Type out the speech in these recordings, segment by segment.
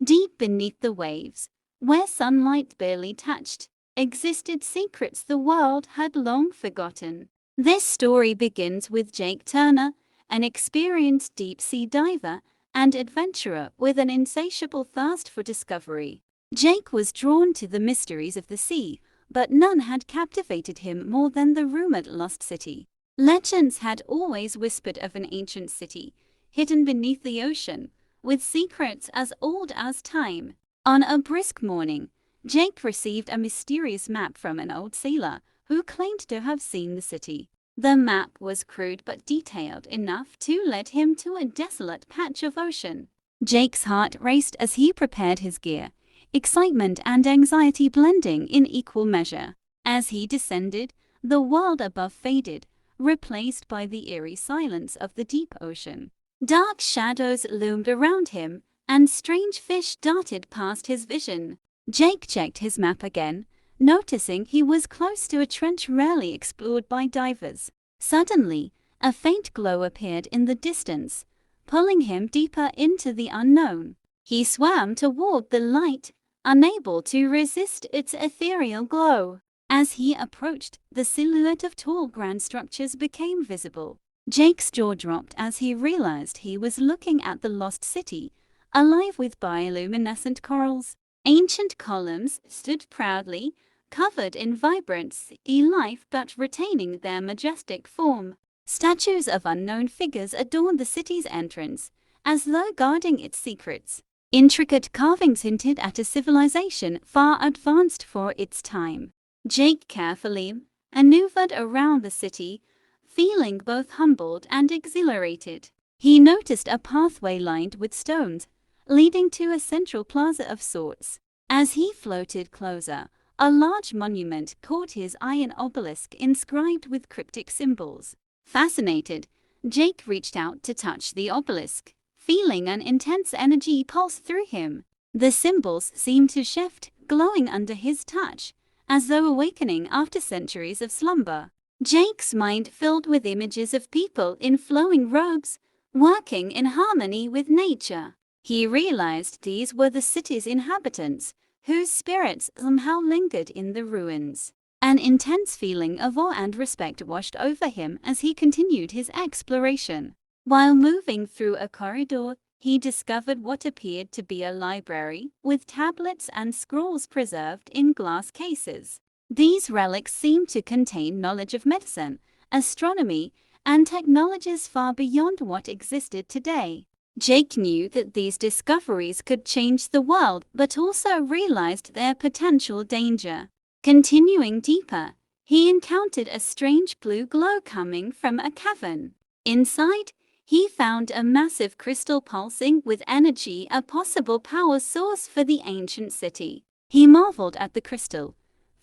Deep beneath the waves, where sunlight barely touched, existed secrets the world had long forgotten. This story begins with Jake Turner, an experienced deep-sea diver and adventurer with an insatiable thirst for discovery. Jake was drawn to the mysteries of the sea, but none had captivated him more than the rumored lost city. Legends had always whispered of an ancient city, hidden beneath the ocean, with secrets as old as time. On a brisk morning, Jake received a mysterious map from an old sailor who claimed to have seen the city. The map was crude but detailed enough to lead him to a desolate patch of ocean. Jake's heart raced as he prepared his gear, excitement and anxiety blending in equal measure. As he descended, the world above faded, replaced by the eerie silence of the deep ocean. Dark shadows loomed around him, and strange fish darted past his vision. Jake checked his map again, noticing he was close to a trench rarely explored by divers. Suddenly, a faint glow appeared in the distance, pulling him deeper into the unknown. He swam toward the light, unable to resist its ethereal glow. As he approached, the silhouette of tall grand structures became visible. Jake's jaw dropped as he realized he was looking at the lost city, alive with bioluminescent corals. Ancient columns stood proudly, covered in vibrant sea life but retaining their majestic form. Statues of unknown figures adorned the city's entrance, as though guarding its secrets. Intricate carvings hinted at a civilization far advanced for its time. Jake carefully maneuvered around the city, feeling both humbled and exhilarated. He noticed a pathway lined with stones, leading to a central plaza of sorts. As he floated closer, a large monument caught his eye, an obelisk inscribed with cryptic symbols. Fascinated, Jake reached out to touch the obelisk, feeling an intense energy pulse through him. The symbols seemed to shift, glowing under his touch, as though awakening after centuries of slumber. Jake's mind filled with images of people in flowing robes, working in harmony with nature. He realized these were the city's inhabitants, whose spirits somehow lingered in the ruins. An intense feeling of awe and respect washed over him as he continued his exploration. While moving through a corridor, he discovered what appeared to be a library, with tablets and scrolls preserved in glass cases. These relics seemed to contain knowledge of medicine, astronomy, and technologies far beyond what existed today. Jake knew that these discoveries could change the world, but also realized their potential danger. Continuing deeper, he encountered a strange blue glow coming from a cavern. Inside, he found a massive crystal pulsing with energy, a possible power source for the ancient city. He marveled at the crystal,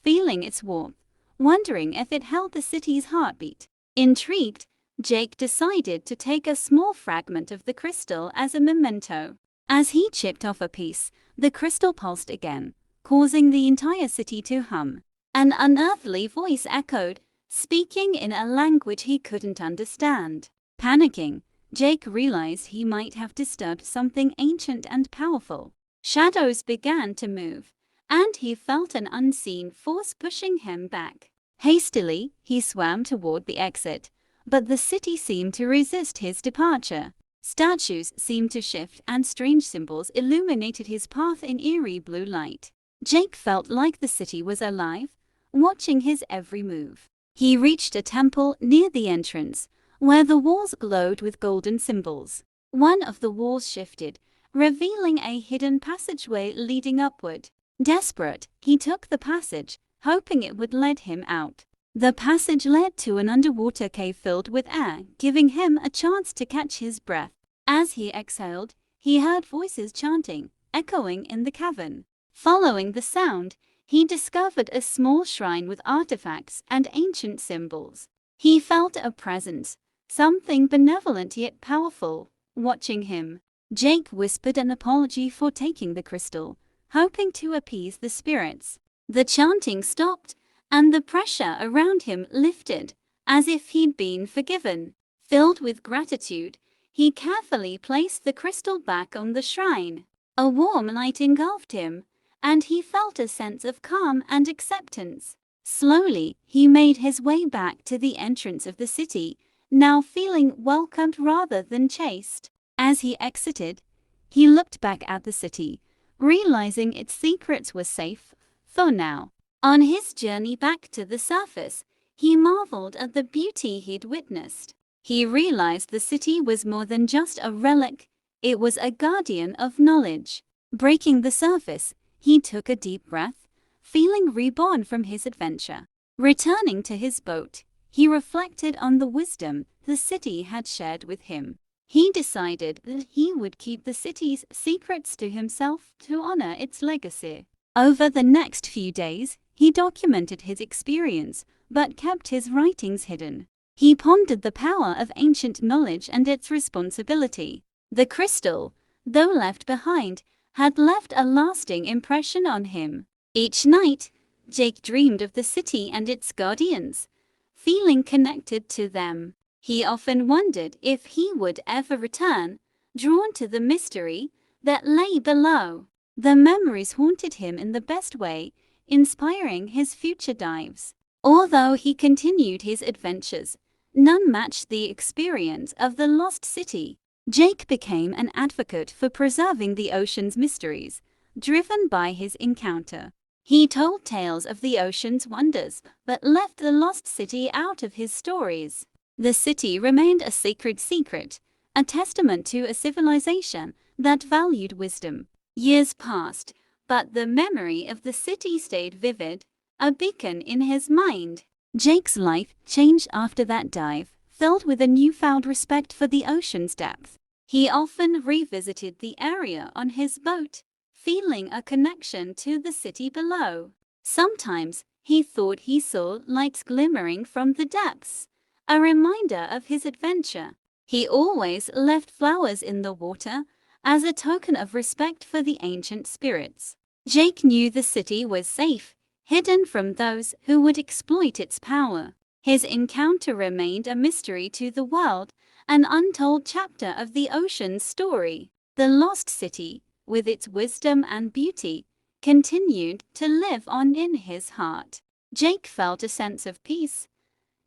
feeling its warmth, wondering if it held the city's heartbeat. Intrigued, Jake decided to take a small fragment of the crystal as a memento. As he chipped off a piece, the crystal pulsed again, causing the entire city to hum. An unearthly voice echoed, speaking in a language he couldn't understand. Panicking, Jake realized he might have disturbed something ancient and powerful. Shadows began to move, and he felt an unseen force pushing him back. Hastily, he swam toward the exit, but the city seemed to resist his departure. Statues seemed to shift and strange symbols illuminated his path in eerie blue light. Jake felt like the city was alive, watching his every move. He reached a temple near the entrance, where the walls glowed with golden symbols. One of the walls shifted, revealing a hidden passageway leading upward. Desperate, he took the passage, hoping it would lead him out. The passage led to an underwater cave filled with air, giving him a chance to catch his breath. As he exhaled, he heard voices chanting, echoing in the cavern. Following the sound, he discovered a small shrine with artifacts and ancient symbols. He felt a presence, something benevolent yet powerful, watching him. Jake whispered an apology for taking the crystal, hoping to appease the spirits. The chanting stopped, and the pressure around him lifted, as if he'd been forgiven. Filled with gratitude, he carefully placed the crystal back on the shrine. A warm light engulfed him, and he felt a sense of calm and acceptance. Slowly, he made his way back to the entrance of the city, now feeling welcomed rather than chased. As he exited, he looked back at the city, realizing its secrets were safe for now. On his journey back to the surface, he marveled at the beauty he'd witnessed. He realized the city was more than just a relic, it was a guardian of knowledge. Breaking the surface, he took a deep breath, feeling reborn from his adventure. Returning to his boat, he reflected on the wisdom the city had shared with him. He decided that he would keep the city's secrets to himself to honor its legacy. Over the next few days, he documented his experience, but kept his writings hidden. He pondered the power of ancient knowledge and its responsibility. The crystal, though left behind, had left a lasting impression on him. Each night, Jake dreamed of the city and its guardians, feeling connected to them. He often wondered if he would ever return, drawn to the mystery that lay below. The memories haunted him in the best way, inspiring his future dives. Although he continued his adventures, none matched the experience of the lost city. Jake became an advocate for preserving the ocean's mysteries, driven by his encounter. He told tales of the ocean's wonders, but left the lost city out of his stories. The city remained a sacred secret, a testament to a civilization that valued wisdom. Years passed, but the memory of the city stayed vivid, a beacon in his mind. Jake's life changed after that dive, filled with a newfound respect for the ocean's depth. He often revisited the area on his boat, feeling a connection to the city below. Sometimes he thought he saw lights glimmering from the depths, a reminder of his adventure. He always left flowers in the water as a token of respect for the ancient spirits. Jake knew the city was safe, hidden from those who would exploit its power. His encounter remained a mystery to the world, an untold chapter of the ocean's story. The lost city, with its wisdom and beauty, continued to live on in his heart. Jake felt a sense of peace,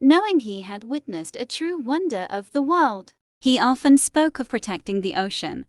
knowing he had witnessed a true wonder of the world. He often spoke of protecting the ocean,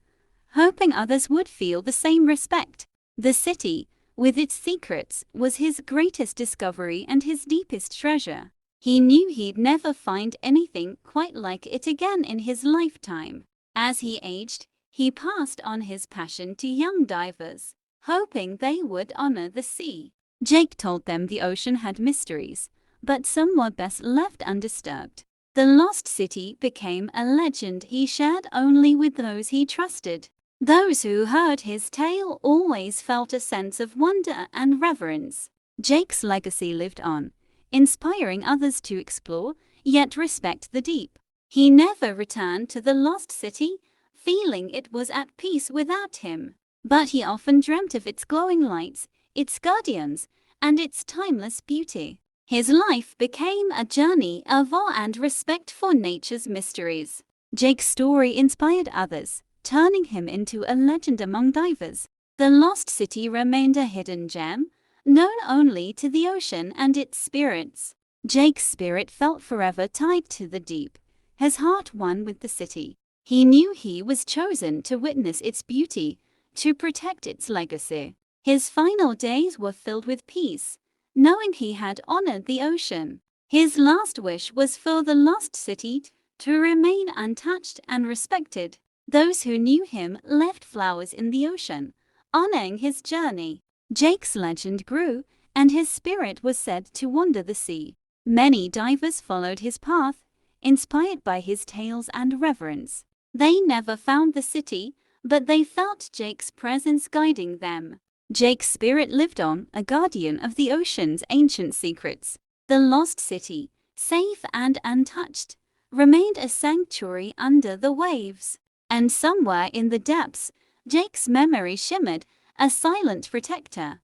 hoping others would feel the same respect. The city, with its secrets, was his greatest discovery and his deepest treasure. He knew he'd never find anything quite like it again in his lifetime. As he aged, he passed on his passion to young divers, hoping they would honor the sea. Jake told them the ocean had mysteries, but some were best left undisturbed. The lost city became a legend he shared only with those he trusted. Those who heard his tale always felt a sense of wonder and reverence. Jake's legacy lived on, inspiring others to explore, yet respect the deep. He never returned to the lost city, feeling it was at peace without him. But he often dreamt of its glowing lights, its guardians, and its timeless beauty. His life became a journey of awe and respect for nature's mysteries. Jake's story inspired others, turning him into a legend among divers. The lost city remained a hidden gem, known only to the ocean and its spirits. Jake's spirit felt forever tied to the deep, his heart one with the city. He knew he was chosen to witness its beauty, to protect its legacy. His final days were filled with peace, knowing he had honored the ocean. His last wish was for the lost city to remain untouched and respected. Those who knew him left flowers in the ocean, honoring his journey. Jake's legend grew, and his spirit was said to wander the sea. Many divers followed his path, inspired by his tales and reverence. They never found the city, but they felt Jake's presence guiding them. Jake's spirit lived on, a guardian of the ocean's ancient secrets. The lost city, safe and untouched, remained a sanctuary under the waves. And somewhere in the depths, Jake's memory shimmered, a silent protector,